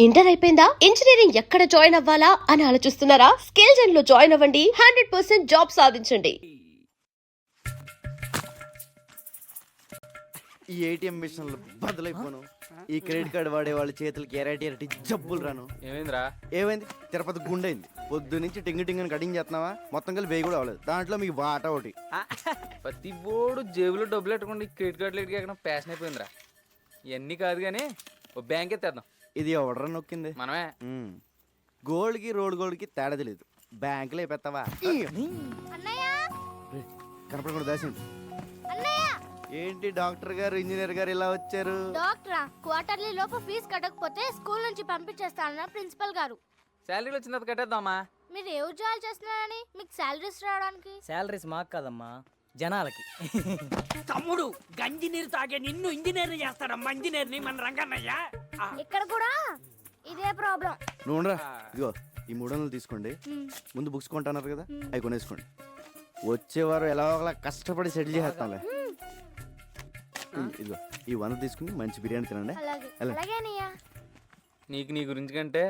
Inter అయిపోయిందా? Engineering ఎక్కడ join అవ్వాలా అని ఆలోచిస్తున్నారా? స్కిల్ జెన్ లో జాయిన్ అవ్వండి. 100% జాబ్ సాధించండి. ఈ ఏటీఎం మిషన్లు బదులైపోను. ఈ క్రెడిట్ కార్డు వాడే వాళ్ళ చేతులకి ఎరటి జబ్బులు రాను. ఏమైందిరా? ఏమైంది? తిరుపతి గుండెైంది. పొద్దు నుంచి టింగ్ అని కటింగ్ చేస్తున్నావా? మొత్తం కలిసి వేయి కూడా అవ్వలేదు. దాంట్లో మీకు వాటా ఒకటి. ప్రతి బోర్డు జేబులో డబ్బులు పెట్టుకోండి. క్రెడిట్ కార్డులు ఎక్కడ ప్యాషన్ అయిపోయిందిరా. ఇవన్నీ కాదు కానీ ఓ బ్యాంక్ ఎత్తేద్దాం. ఇది ఎవడరా నొక్కింది? మనమే. గోల్డ్కి గోల్డ్కి తేడా తెలియదు. బ్యాంకులో అయిపోతావా? కనపడకుండా దాసింది. ఏంటి డాక్టర్ గారు ఇంజనీర్ గారు ఇలా వచ్చారు? డాక్టరా, క్వార్టర్లీ లోపు ఫీజు కట్టకపోతే స్కూల్ నుంచి పంపించేస్తానన్న ప్రిన్సిపల్ గారు. శాలరీలు వచ్చిన తర్వాత కట్టేద్దామా? మీరు ఏ ఉద్యోగాలు చేస్తున్నారని మీకు శాలరీస్ రావడానికి? శాలరీస్ మాకు కదమ్మా, జనాలకి. తమ్ముడు గంజి నీరు తాగే నిన్ను ఇంజనీర్ చేస్తాడమ్మా. ఇంజనీర్ ని మన రంగన్నయ్య. ఇక్కడ కూడా ఇదే ప్రాబ్లం. నువ్వు ఉండరా. ఇదిగో ఈ 300 తీసుకోండి. ముందు బుక్స్ కొంటున్నారు కదా, అవి కొనేసుకోండి. వచ్చేవారు ఎలా ఒకలా కష్టపడి సెటిల్ చేస్తాంలే. ఇదిగో ఈ 100 తీసుకుని మంచి బిర్యానీ తినండి. అలాగే ఎలా? అలాగే అన్నయ్య. నీకు నీ గురించి కంటే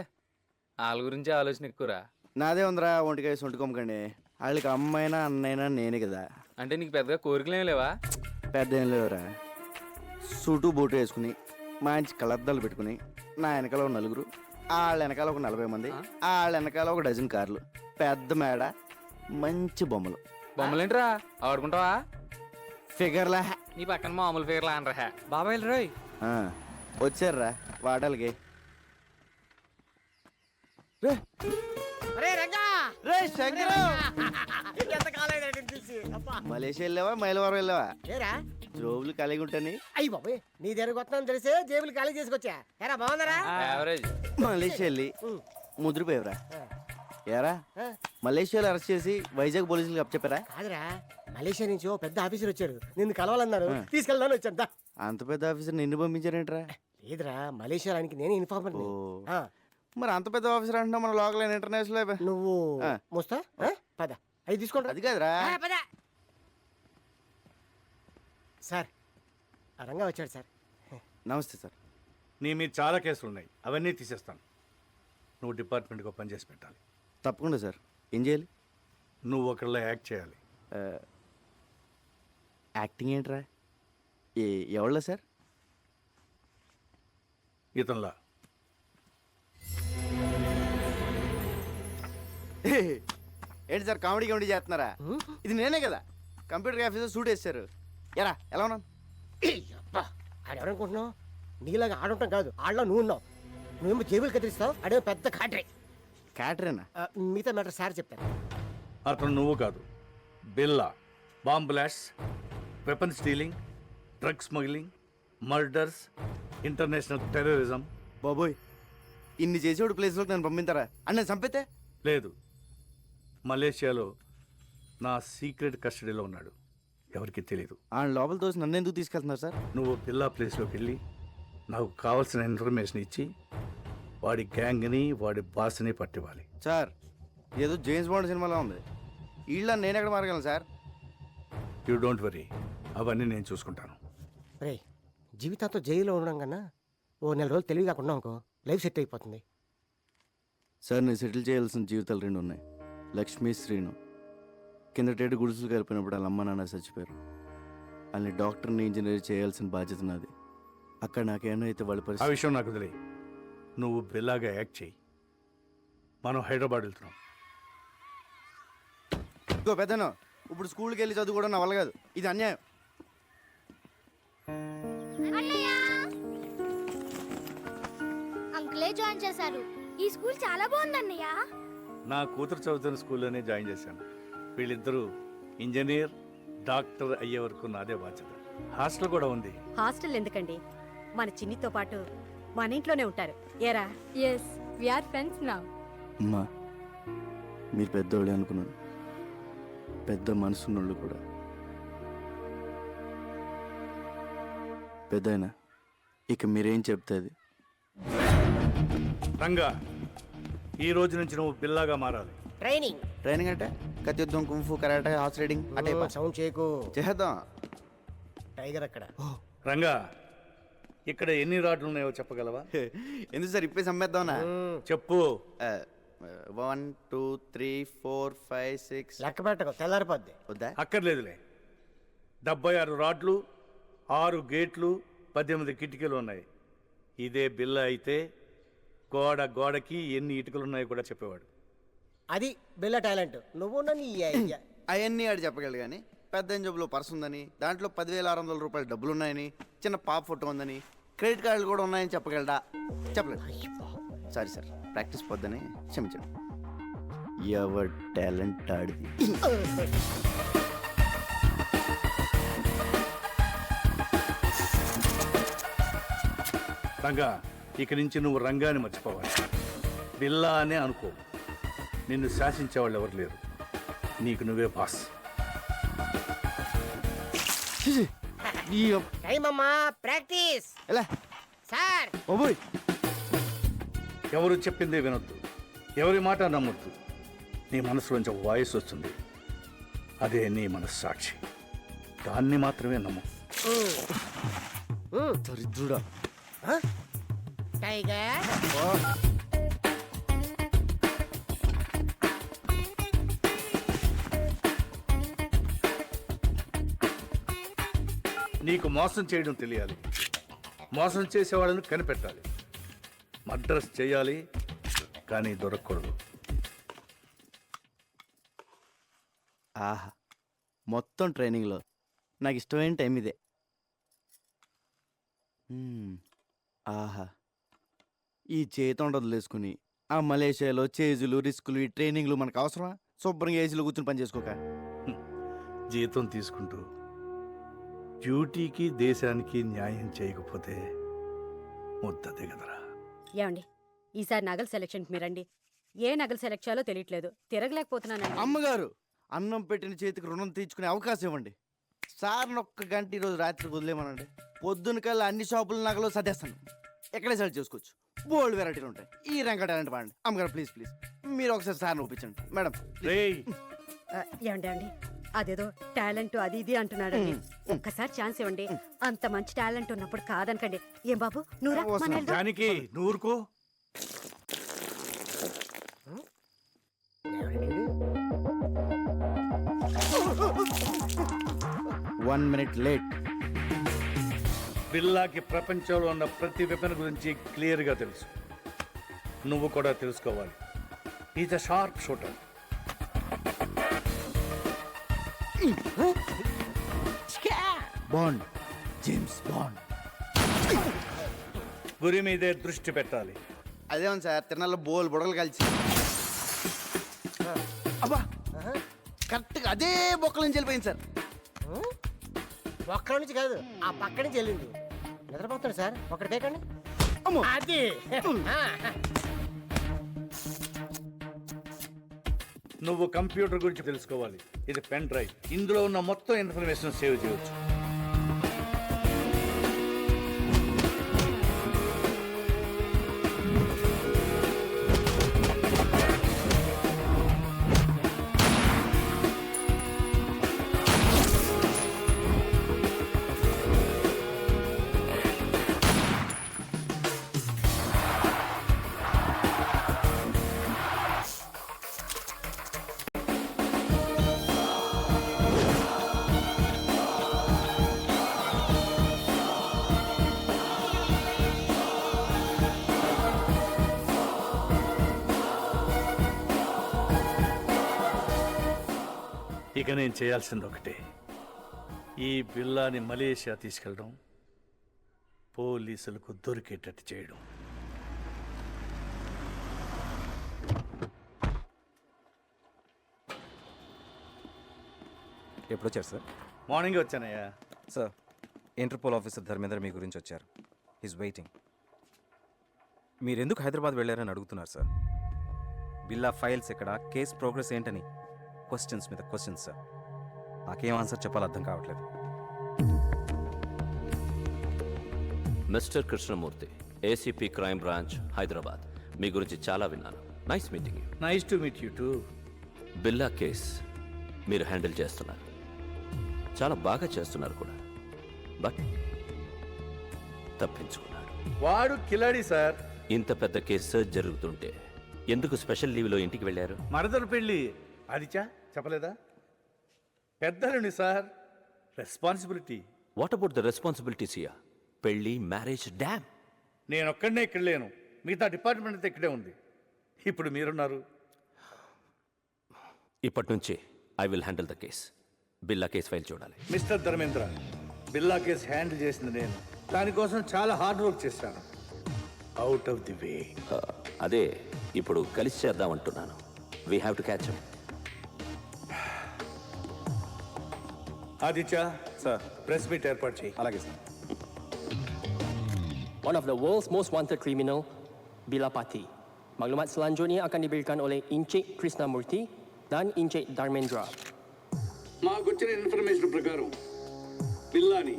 వాళ్ళ గురించి ఆలోచన ఎక్కువరా. నాదే ఉందిరా, ఒంటికాయ సొంటుకోమకండి. వాళ్ళకి అమ్మైనా అన్నైనా నేనే కదా. అంటే నీకు పెద్దగా కోరికలేం లేవా? పెద్ద ఏం లేవురా. సూటు బూటు వేసుకుని మంచి కలద్దాలు పెట్టుకుని నా వెనకాల ఒక 4, వాళ్ళ వెనకాల ఒక 40 మంది, వాళ్ళ వెనకాల ఒక డజన్ కార్లు, పెద్ద మేడ, మంచి బొమ్మలు. బొమ్మలేంట్రా ఆడుకుంటావా? ఫిగర్లా నీ పక్కన మామూలు ఫిగర్లా అనరా. బాబాయ్ రోయ్, వచ్చారా వాటాలకి. మలేషియా వెళ్ళావా మైలవరం వెళ్ళావా? జోబులు కలిగి ఉంటాని. అయ్యి బాబోయ్, నీ దగ్గర వస్తాను తెలిసే జేబులు ఖాళీ చేసుకొచ్చా. ఎరా బాగుందరా? యావరేజ్. మలేషియా వెళ్ళి ముద్రపోయావురా. ఏరా మలేషియాలో అరెస్ట్ చేసి వైజాగ్ పోలీసులకు అప్పచెప్పారా? కాదురా, మలేషియా నుంచి ఓ పెద్ద ఆఫీసర్ వచ్చారు, నిన్ను కలవాలన్నారు. తీసుకెళ్దాను వచ్చాను. దా. అంత పెద్ద ఆఫీసర్ నిన్ను పంపించారేంట్రా? లేదురా, మలేషియానికి నేను ఇన్ఫార్మర్. ఓ. మరి అంత పెద్ద ఆఫీసర్ అంటున్నా మన లోకల్ ఇంటర్నేషనల్. నువ్వు మోస్తా పద, అవి తీసుకోండి. అది కాదురా. సార్ ఆ రంగా వచ్చాడు సార్. నమస్తే సార్. నీ మీద చాలా కేసులు ఉన్నాయి, అవన్నీ తీసేస్తాను. నువ్వు డిపార్ట్మెంట్కి పని చేసి పెట్టాలి. తప్పకుండా సార్. ఏం చేయాలి? నువ్వు ఒకళ్ళ యాక్ట్ చేయాలి. యాక్టింగ్ ఏంట్రా? ఎవళ్ళ సార్? ఇతనిలా. ఏంటి సార్ కామెడీ చేస్తున్నారా? ఇది నేనే కదా కంప్యూటర్ ఆఫీసర్ సూట్ వేస్తారు. ఎరా ఎలా ఉన్నాను? ఆడెవరనుకుంటున్నావు? నీలాగా ఆడుంటాం కాదు, ఆడలో నువ్వు ఉన్నావు. నువ్వేమో జేబులు కత్తిరిస్తావు, అడే పెద్ద కాట్రే. క్యాటరేనా? మిగతా మ్యాటర్ సార్ చెప్తాను. అతను నువ్వు కాదు, బిల్లా. Bomb blast, weapon stealing, drug smuggling, murders, international terrorism. బాబోయ్, ఇన్ని చేసేవాడు ప్లేస్లోకి నన్ను పంపిస్తారా? అని నేను చంపితే? లేదు, మలేషియాలో నా సీక్రెట్ కస్టడీలో ఉన్నాడు, ఎవరికి తెలియదు. ఆ లోపల తోసి నన్ను ఎందుకు తీసుకెళ్తున్నారు సార్? నువ్వు బిల్లా ప్లేస్లోకి వెళ్ళి నాకు కావాల్సిన ఇన్ఫర్మేషన్ ఇచ్చి వాడి గ్యాంగ్ని వాడి బాస్ని పట్టివ్వాలి. సార్ ఏదో జేమ్స్ బాండ్ సినిమాలో ఉంది. వీళ్ళ నేను ఎక్కడ మారగలను సార్? యూ డోంట్ వరీ, అవన్నీ నేను చూసుకుంటాను. రే, జీవితాంతో జైల్లో ఉండడం కన్నా ఓ 4 రోజులు తెలివి కాకుండా అనుకో, లైఫ్ సెట్ అయిపోతుంది. సార్ నేను సెటిల్ చేయాల్సిన జీవితాలు 2 ఉన్నాయి. లక్ష్మీ, శ్రీను. కిందటేడు గుడిసెలు కలిపినప్పుడు వాళ్ళ అమ్మ నాన్న చచ్చిపోయారు. వాళ్ళని డాక్టర్ని ఇంజనీర్ చేయాల్సిన బాధ్యత నాది. అక్కడ నాకేమైనా అయితే వాళ్ళ ఆ పరిస్థితి. విషయం నాకు తెలియ. నువ్వు బిల్లాగా యాక్ట్ చేయి. మనం హైదరాబాద్ వెళ్తున్నాం. ఇంకో పెద్దను ఇప్పుడు స్కూల్కి వెళ్ళి చదువుకోవడం నా వల్ల కాదు. ఇది అన్యాయం. అంకులే జాయిన్ చేశారు. ఈ స్కూల్ చాలా బాగుంది అన్నయ్య. నా కూతురు చదువుతున్న స్కూల్లోనే జాయిన్ చేశాను. వీళ్ళిద్దరూ ఇంజనీర్, డాక్టర్ అయ్యే వరకు నాదే బాధ్యత. హాస్టల్ కూడా ఉంది. హాస్టల్ ఎందుకండి, మన చిన్నితో పాటు మన ఇంట్లోనే ఉంటారు. ఏరా? Yes, we are friends now. అమ్మా మీరు పెద్దోళ్ళే అనుకున్నాను, పెద్ద మనసున్నోళ్ళు కూడా. పెద్దయినా ఇక మీరేం చెప్తే అది. రంగా, ఈ రోజు నుంచి నువ్వు బిల్లాగా మారాలి. ట్రైనింగ్ ట్రైనింగ్ అంటే కత్తి యుద్ధం, కుంఫు, కరాటే, హార్స్ రైడింగ్ అంటే సౌండ్ చేయకు. చేద్దాం. టైగర్ అక్కడ. రంగా, ఇక్కడ ఎన్ని రాడ్లు ఉన్నాయో చెప్పగలవా? ఎందుకు సార్ ఇప్పేసి అమ్మేద్దామనా? చెప్పు. 1 2 3 4 5 6 లెక్క పెట్టకు, తెల్లారిపోద్ది. వద్దా? అక్కర్లేదులే. 76 రాడ్లు, 6 గేట్లు, 18 కిటికీలు ఉన్నాయి. ఇదే బిల్ల అయితే గోడకి ఎన్ని ఇటుకలు ఉన్నాయో కూడా చెప్పేవాడు. అది బిల్ల టాలెంట్. నువ్వు నన్ను అవన్నీ ఆడు చెప్పగలడు కానీ పెద్ద జబ్బులో పర్స్ ఉందని, దాంట్లో 10,600 రూపాయల డబ్బులు ఉన్నాయని, చిన్న పాప ఫోటో ఉందని, క్రెడిట్ కార్డులు కూడా ఉన్నాయని చెప్పగలడా? చెప్పలేదు. సారీ సార్, ప్రాక్టీస్ పొద్దని క్షమించండి. ఎవర్ టాలెంట్ ఆడిది. రంగా, ఇక నుంచి నువ్వు రంగాన్ని మర్చిపోవాలి. బిల్లా అనే అనుకో. నిన్ను శాసించేవాళ్ళు ఎవరు లేరు. నీకు నువ్వే బాస్. టైం అమ్మా, ప్రాక్టీస్. ఎలా సార్ ఓబోయ్, ఎవరు చెప్పిందే వినొద్దు, ఎవరి మాట నమ్మొద్దు. నీ మనసులోంచి ఒక వాయిస్ వస్తుంది, అదే నీ మనస్సాక్షి. దాన్ని మాత్రమే నమ్ము. దరిద్రుడా. టైగర్ నీకు మోసం చేయడం తెలియాలి, మోసం చేసేవాళ్ళని కనిపెట్టాలి. మద్రస్ చేయాలి కానీ దొరకకూడదు. ఆహా, మొత్తం ట్రైనింగ్లో నాకు ఇష్టమైన టైం ఇదే. ఆహా, ఈ చేతి వదిలేసుకుని ఆ మలేషియాలో చేజులు, రిస్కులు, ఈ ట్రైనింగ్లు మనకు అవసరమా? శుభ్రంగా ఏసీలో కూర్చుని పని చేసుకోక. జీతం తీసుకుంటూ డ్యూటీకి దేశానికి న్యాయం చేయకపోతే ముద్ద దిగదరా. ఏమండి, ఈసారి నగల సెలక్షన్కి మీరండి. ఏ నగలు సెలెక్ట్ చేయాలో తెలియట్లేదు, తిరగలేకపోతున్నానండి. అమ్మగారు, అన్నం పెట్టిన చేతికి రుణం తీర్చుకునే అవకాశం ఇవ్వండి. సార్ని ఒక్క గంట ఈరోజు రాత్రికి వదిలేమనండి. పొద్దున కల్లా అన్ని షాపుల నగలు సదేస్తాను. ఎక్కడే సెలెక్ట్ చేసుకోవచ్చు. బోల్డ్ వెరైటీలు ఉంటాయి. ఈ రంగా టాలెంట్ వాడండి. అమ్మగారు ప్లీజ్ ప్లీజ్ మీరు ఒకసారి సార్ని ఒప్పించండి మేడం. రేయ్, ఏమండి అండి, అదేదో టాలెంట్ అది ఇది అంటున్నాడండి. ఒక్కసారి ఛాన్స్ ఇవ్వండి. అంత మంచి టాలెంట్ ఉన్నప్పుడు కాదనకండి. ఏం బాబు, నువ్వు రా, మన వెళ్దాం. దానికి నూరుకో. 1 minute లేట్. బిల్లాకి ప్రపంచంలో ఉన్న ప్రతి వెపన్ గురించి క్లియర్గా తెలుసు. నువ్వు కూడా తెలుసుకోవాలి. Is a sharp shooter. Bond, James bond. గురి మీదే దృష్టి పెట్టాలి. అదేమో సార్, తిరణాల్లో బోల్ బుడగలు కలిసి అబ్బా కరెక్ట్గా అదే బొక్కల నుంచి వెళ్ళిపోయింది సార్. ఒక్కడి నుంచి కాదు, ఆ పక్క నుంచి వెళ్ళింది. నిద్రపోతాడు సార్, ఒకటి కేకండి. అమ్మో, అది నువ్వు కంప్యూటర్ గురించి తెలుసుకోవాలి. ఇది పెన్ డ్రైవ్. ఇందులో ఉన్న మొత్తం ఇన్ఫర్మేషన్ సేవ్ చేయవచ్చు. ఇక నేను చేయాల్సింది ఒకటే, ఈ బిల్లాని మలేషియా తీసుకెళ్ళడం, పోలీసులకు దొరికేటట్టు చేయడం. ఎప్పుడు వచ్చారు సార్? మార్నింగ్ వచ్చానయ్యా. సార్, ఇంటర్పోల్ ఆఫీసర్ ధర్మేంద్ర మీ గురించి వచ్చారు. He's waiting. మీరు ఎందుకు హైదరాబాద్ వెళ్ళారని అడుగుతున్నారు సార్. బిల్లా ఫైల్స్ ఎక్కడ, కేస్ ప్రోగ్రెస్ ఏంటని క్వశ్చన్స్ మీద క్వశ్చన్స్ సార్. నాకేం ఆన్సర్ చెప్పాలో అర్థం కావట్లేదు. Mister Krishnamurthy, ACP crime branch, Hyderabad. మీ గురించి చాలా విన్నాను. Nice meeting you. Nice to meet you too. Billa case మీరు హ్యాండిల్ చేస్తున్నారు, చాలా బాగా చేస్తున్నారు కూడా. బట్ తప్పించుకున్నాడు. వాడు కిలాడి సార్. ఇంత పెద్ద కేసు సర్చ్ జరుగుతుంటే ఎందుకు స్పెషల్ లీవ్లో ఇంటికి వెళ్ళారు? మరదలు పెళ్ళి అదిచా చెప్పలేదా? పెద్దలుని sir, responsibility. What about the responsibilities here? పెళ్లి, మ్యారేజ్, డ్యామ్. నేను ఒక్కడనే ఇక్కడ లేను, మిగతా డిపార్ట్మెంట్ అంతా ఇక్కడే ఉంది. ఇప్పుడు మీరున్నారు. ఇప్పటి నుంచి I will handle the case. Billa case file చూడాలి. మిస్టర్ ధర్మేంద్ర, బిల్లా కేసు హ్యాండిల్ చేసింది నేను. దానికోసం చాలా హార్డ్ వర్క్ చేశాను. Out of the way. అదే ఇప్పుడు కలిసి చేద్దాం అంటున్నాను. We have to catch him. Aditya sir, press meet ఏర్పాటు చేయి. అలాగే sir. One of the world's most wanted criminal, Bila Pati. Maklumat selanjutnya akan diberikan oleh Encik Krishnamurti dan Encik Dharmendra. మాకొచ్చిన information ప్రకారం పిల్లాని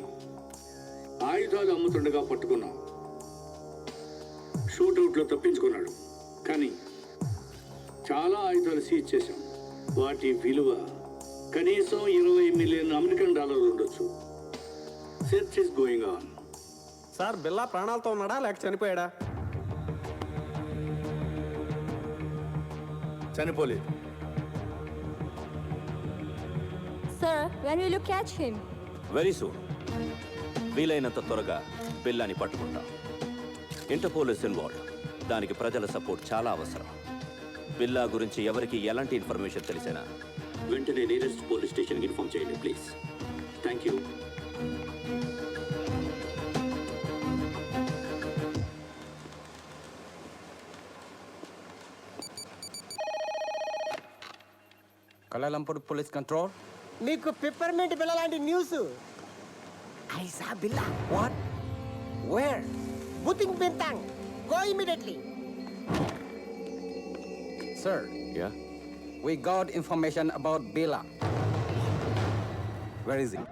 ఆయుధాలు అమ్ముతుండగా పట్టుకున్నాం. షూట్అవుట్లో తప్పించుకున్నాడు, కానీ చాలా ఆయుధాలు సీజ్ చేశాం. వాటి విలువ కనీసం 20 మిలియన్ అమెరికన్ డాలర్లు ఉండొచ్చు. Search is going on. Sir, బిల్లా ప్రాణాలతో ఉన్నాడా లేక చనిపోయాడా? చనిపోలేదు. Sir, when will you catch him? Very soon. వీలైనంత త్వరగా బిల్లాని పట్టుకుంటాం. Interpole is involved. దానికి ప్రజల సపోర్ట్ చాలా అవసరం. బిల్లా గురించి ఎవరికి ఎలాంటి ఇన్ఫర్మేషన్ తెలిసినా వెంటనే నియరెస్ట్ పోలీస్ స్టేషన్కి ఇన్ఫార్మ్ చేయండి please. Thank you. Kuala Lumpur Police Control. మీకు పిప్పర్మెంట్ బిల్ల లాంటి న్యూస్. ఐసా బిల్లా. What? Where? బుతింగ్ Bintang. Go immediately. Sir, yeah, we got information about Bila. Where is he?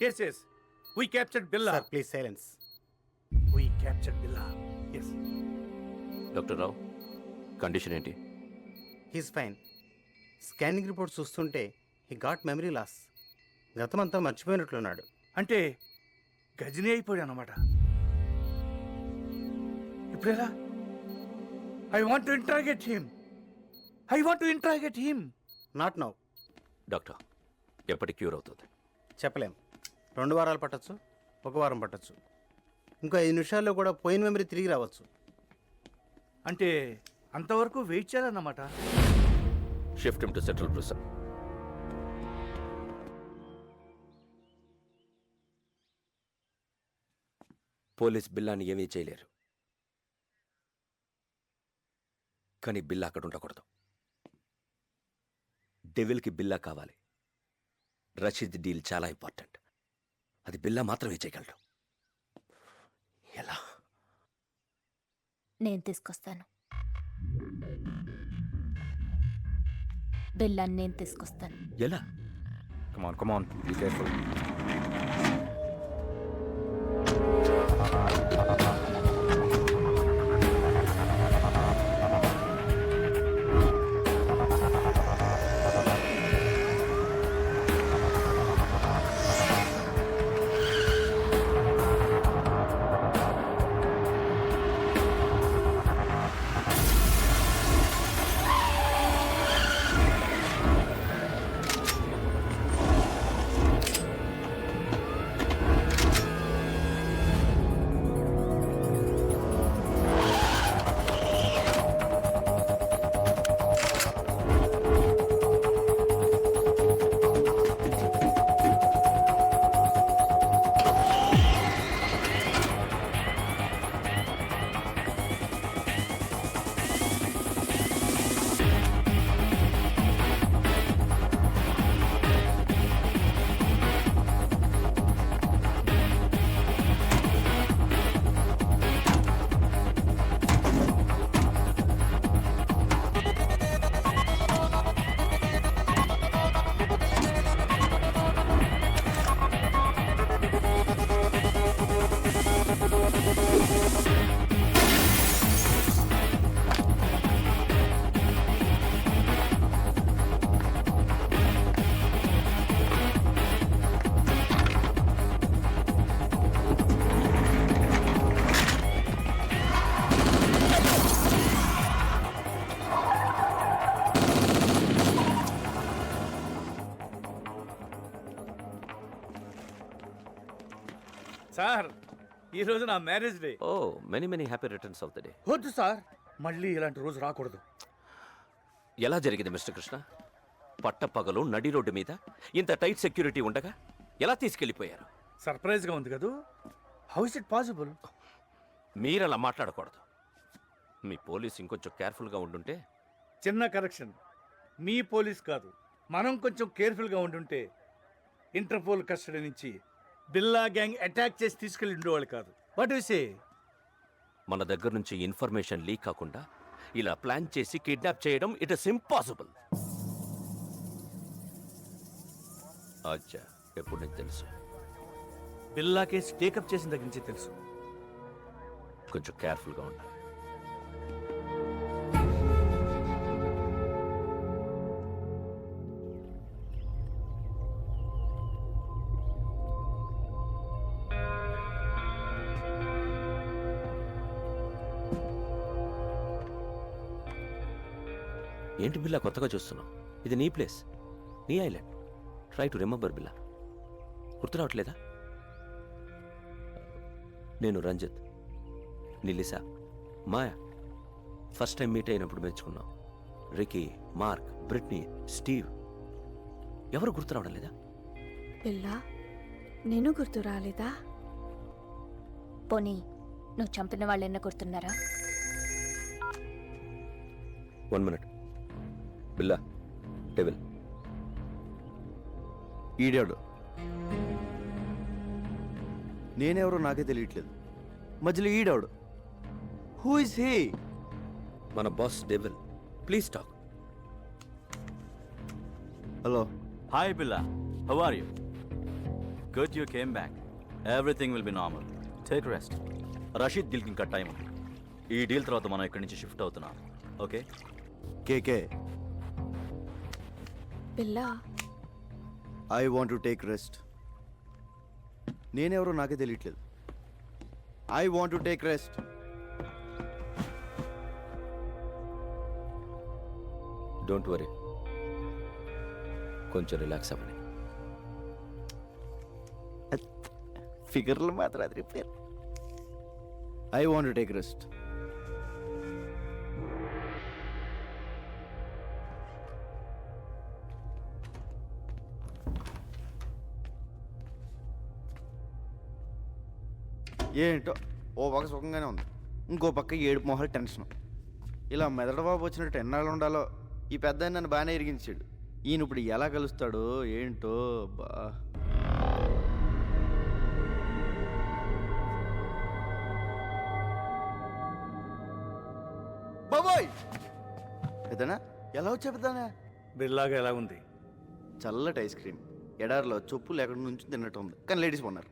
Yes. We captured Billa. Sir please silence. We captured Billa. Yes. Doctor Rao, condition ఏంటి? He's fine. Scanning report చూస్తుంటే he got memory loss. గతమంతా మర్చిపోయినట్లున్నాడు. అంటే గజనీ అయిపోయాడు అన్నమాట. ఇప్పుడు ఎలా? I want to interrogate him. Not now. Doctor, ఎప్పటి క్యూర్ అవుతుంది? చెప్పలేం. 2 వారాలు పట్టచ్చు, 1 వారం పట్టచ్చు. ఇంకో 5 నిమిషాల్లో కూడా పోయిన మెమరీ తిరిగి రావచ్చు. అంటే అంతవరకు వెయిట్ చేయాలన్నమాట. Shift him to central prison. Police బిల్లాని ఏమీ చేయలేరు, కానీ బిల్లా అక్కడ ఉండకూడదు. డెవిల్కి బిల్లా కావాలి. రషీద్ డీల్ చాలా ఇంపార్టెంట్. అది బిల్లా మాత్రమే చేయగలడు. ఎలా? నేను తీసుకొస్తాను. బిల్లాన్ని నేను తీసుకొస్తాను. ఎలా? Come on, be careful. Sir ఈ రోజు నా marriage day. Oh many happy returns of the day. వద్దు సార్, మళ్ళీ ఇలాంటి రోజు రాకూడదు. ఎలా జరిగింది మిస్టర్ కృష్ణ? పట్టపగలు నడి రోడ్డు మీద ఇంత టైట్ సెక్యూరిటీ ఉండగా ఎలా తీసుకెళ్ళిపోయారు? సర్ప్రైజ్ గా ఉంది కదూ. How is it possible? మీరలా మాట్లాడకూడదు. మీ పోలీస్ ఇంకొంచెం కేర్ఫుల్గా ఉండుంటే. చిన్న కరెక్షన్, మీ పోలీస్ కాదు, మనం కొంచెం కేర్ఫుల్గా ఉండుంటే ఇంటర్పోల్ కస్టడీ నుంచి బిల్లా గ్యాంగ్ అటాక్ చేసి తీసుకెళ్ళి ఉండేవాళ్ళు కాదు. What you say? మన దగ్గర నుంచి ఇన్ఫర్మేషన్ లీక్ కాకుండా ఇలా ప్లాన్ చేసి కిడ్నాప్ చేయడం ఇట్ ఇస్ ఇంపాసిబుల్. అచ్చా, ఎప్పుడు నీకు తెలుసు? బిల్లా కేసు టేకప్ చేసిన దగ్గర నుంచి తెలుసు. కొంచెం కేర్ఫుల్గా ఉండాలి. ఏంటి బిల్లా కొత్తగా చూస్తున్నావు? ఇది నీ ప్లేస్, నీ ఐలాండ్. ట్రై టు రిమెంబర్ బిల్లా. గుర్తు రావట్లేదా? నేను రంజిత్, నిలిసా, మాయా ఫస్ట్ టైం మీట్ అయినప్పుడు మెచ్చుకున్నాం. Ricky, Mark, Britney, Steve. ఎవరు గుర్తు రావడం లేదా? పిల్ల నేను గుర్తు రాలేదా? పోనీ నువ్వు చంపిన వాళ్ళు ఎన్న గుర్తున్నారా? 1 minute. బిల్లా, డెవిల్. ఈడాడు. నేనెవరో నాకే తెలియట్లేదు. మధ్యలో ఈడాడు. Who is he? మన boss devil. Please talk. Hello. Hi Billa, how are you? Good, you came back. Everything will be normal. Take rest. Rasheed డీల్కి ఇంకా టైం ఉంది. ఈ డీల్ తర్వాత మనం ఇక్కడి నుంచి షిఫ్ట్ అవుతున్నాం. ఓకే? కేకే, పిల్ల I want to take rest. నేనెవరో నాకే తెలియట్లేదు. I want to take rest. Don't worry, కొంచెం రిలాక్స్ అవ్వండి. ఫిగర్లు మాత్రం అది repair. I want to take rest. ఏంటో ఓ పక్క సుఖంగానే ఉంది, ఇంకో పక్క ఏడుపు మొహాలు టెన్షన్. ఇలా మెదడు బాబు వచ్చినట్టు ఎన్నాళ్ళు ఉండాలో. ఈ పెద్ద ఆయన నన్ను బాగానే ఇరిగించాడు. ఈయన ఇప్పుడు ఎలా కలుస్తాడో ఏంటో. బా బాబోయ్, పెద్దనా ఎలా వచ్చా పెద్దనా? బిల్లాగా ఎలా ఉంది? చల్లటి ఐస్ క్రీమ్, ఎడారిలో చొప్పులు ఎక్కడి నుంచి తిన్నట్టు ఉంది, కానీ లేడీస్ ఉన్నారు.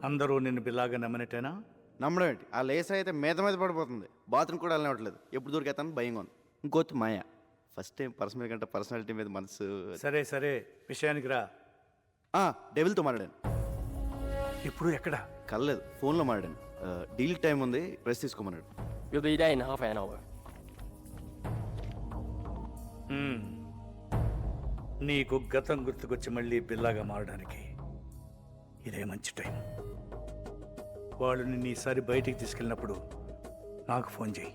అందరూ నిన్ను బిల్లాగా నమ్మనట్టేనా? నమ్మడం ఏంటి? ఆ లేస్ అయితే మీద పడిపోతుంది. బాత్రూమ్ కూడా వెళ్ళనివ్వట్లేదు. ఎప్పుడు దొరికేతాను భయంగా ఉంది. ఇంకోటి మాయ, ఫస్ట్ టైం పర్సనల్ కంటే పర్సనాలిటీ మీద మనసు. సరే విషయానికి రా. డెవిల్తో మాట్లాడాను. ఇప్పుడు ఎక్కడ? కలలేదు, ఫోన్లో మాట్లాడాను. డీల్ టైం ఉంది, press తీసుకోమన్నాడు. We'll be there in half an hour. నీకు గతం గుర్తుకొచ్చి మళ్ళీ బిల్లాగా మారడానికి ఇదే మంచి టైం. వాళ్ళు నిన్ను ఈసారి బయటికి తీసుకెళ్ళినప్పుడు నాకు ఫోన్ చేయి.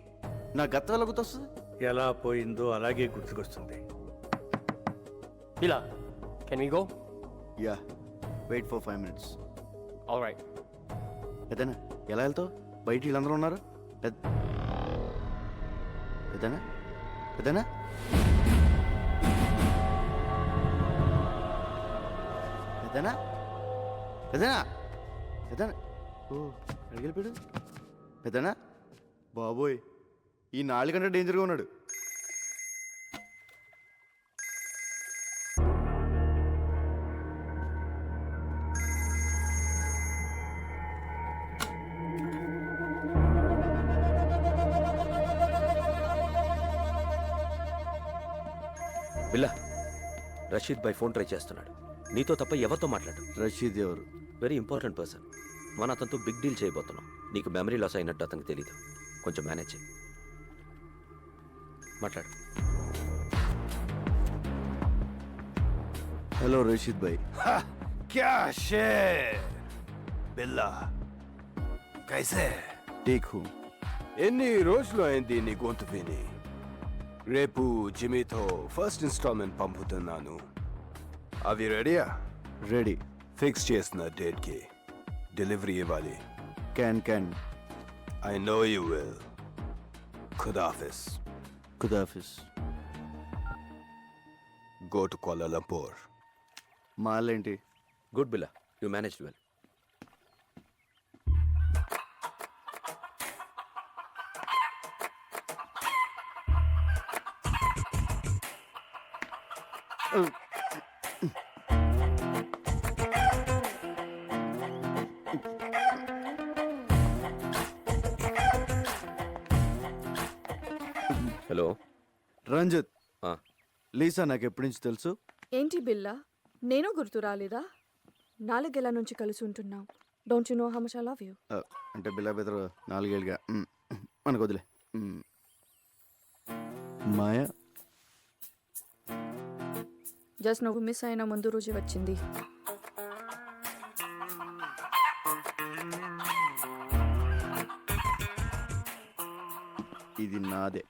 నా గతం ఎలా గుర్తొస్తుంది? ఎలా పోయిందో అలాగే గుర్తుకొస్తుంది. Bila, can we go? Yeah, wait for 5 minutes. All right. పెద్దనా ఎలా వెళ్తావు? బయట వీళ్ళందరూ ఉన్నారు. పెద్దనా పెద్దనా పెద్దనా పెద్దనా పెద్దనా ఓ అడిగిపోయాడు. పెద్దనా బాబోయ్, ఈ 4 కంటే డేంజర్గా ఉన్నాడు. బిల్లా, రషీద్ బై ఫోన్ ట్రై చేస్తున్నాడు. నీతో తప్ప ఎవరితో మాట్లాడు? రషీద్ ఎవరు? Very important person. మన అతనితో బిగ్ డీల్ చేయబోతున్నాం. నీకు మెమరీ లాస్ అయినట్టు అతనికి తెలీదు. కొంచెం మేనేజ్ చేయి. మాట్లాడు. హలో రషీద్ భాయ్, क्या शेर బిల్లా కైసే ఠీక్ హూ. ఎన్ని రోజులు అయింది నీ గొంతు విని రేపు జిమీతో ఫస్ట్ ఇన్స్టాల్మెంట్ పంపుతున్నాను అవి రెడీయా రెడీ. ఫిక్స్ చేసిన డేట్కి డెలివరీ ఇవ్వాలి can. I know you will ఖుదాఫిస్ ఖుదాఫిస్. గో టు కోలాలంపూర్ మాలేంటి? Good Billa, you manage well. Hello Ranjith, ఆ, లీసా నాకు ఎప్పటి నుంచి తెలుసు? ఏంటి బిల్లా నేను గుర్తు రాలేదా? 4 ఏళ్ల నుంచి కలిసి ఉంటున్నాం. Don't you know how much I love you? అంటే బిల్లా బెదరు 4 ఏళ్ళుగా. మనకు వదిలే. మాయా జస్ట్ నువ్వు మిస్ అయిన ముందు రోజు వచ్చింది. ఇది నాదే.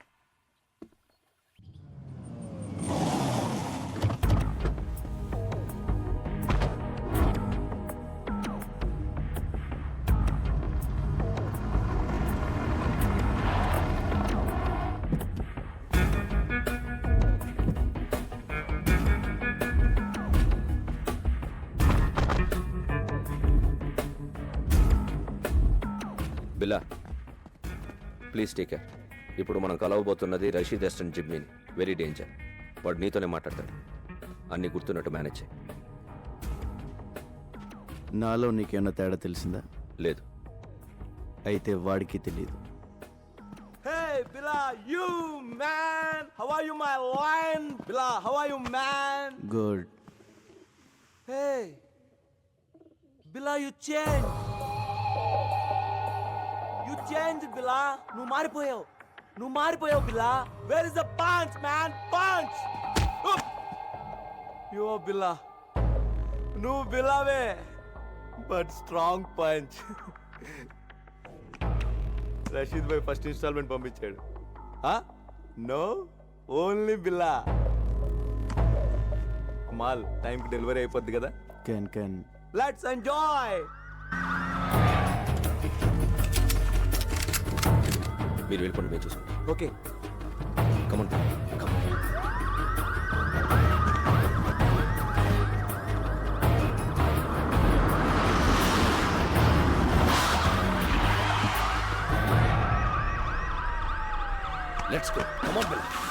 బిల్లా ప్లీజ్ టేక్ కేర్. ఇప్పుడు మనం కలవబోతున్నది రషీద్ అసిస్టెంట్ జిమ్నీని. Very danger. వాడు నీతోనే మాట్లాడతాడు. అన్నీ గుర్తున్నట్టు మేనేజ్ చేయి. నాలో నీకేమన్నా తేడా తెలిసిందా? లేదు. అయితే వాడికి తెలియదు. Hey, Billa, you man! How are you, my lion? Billa, how are you, man? Good. Hey, Billa, you changed. You changed, Billa. నువ్వు మారిపోయావు, Billa. Where is the punch, man? Punch! Yo, Billa. నువ్వు Billaవే, but strong punch. Rashid bhai first instalment పంపించాడు. No, only Billa. మాల్ టైంకి delivery అయిపోద్ది కదా. Can. Let's enjoy. మీరు వెళ్ళిపోండి, మేము చూసుకుంటాం. Okay, come on come on. Let's go. Come on, Bill.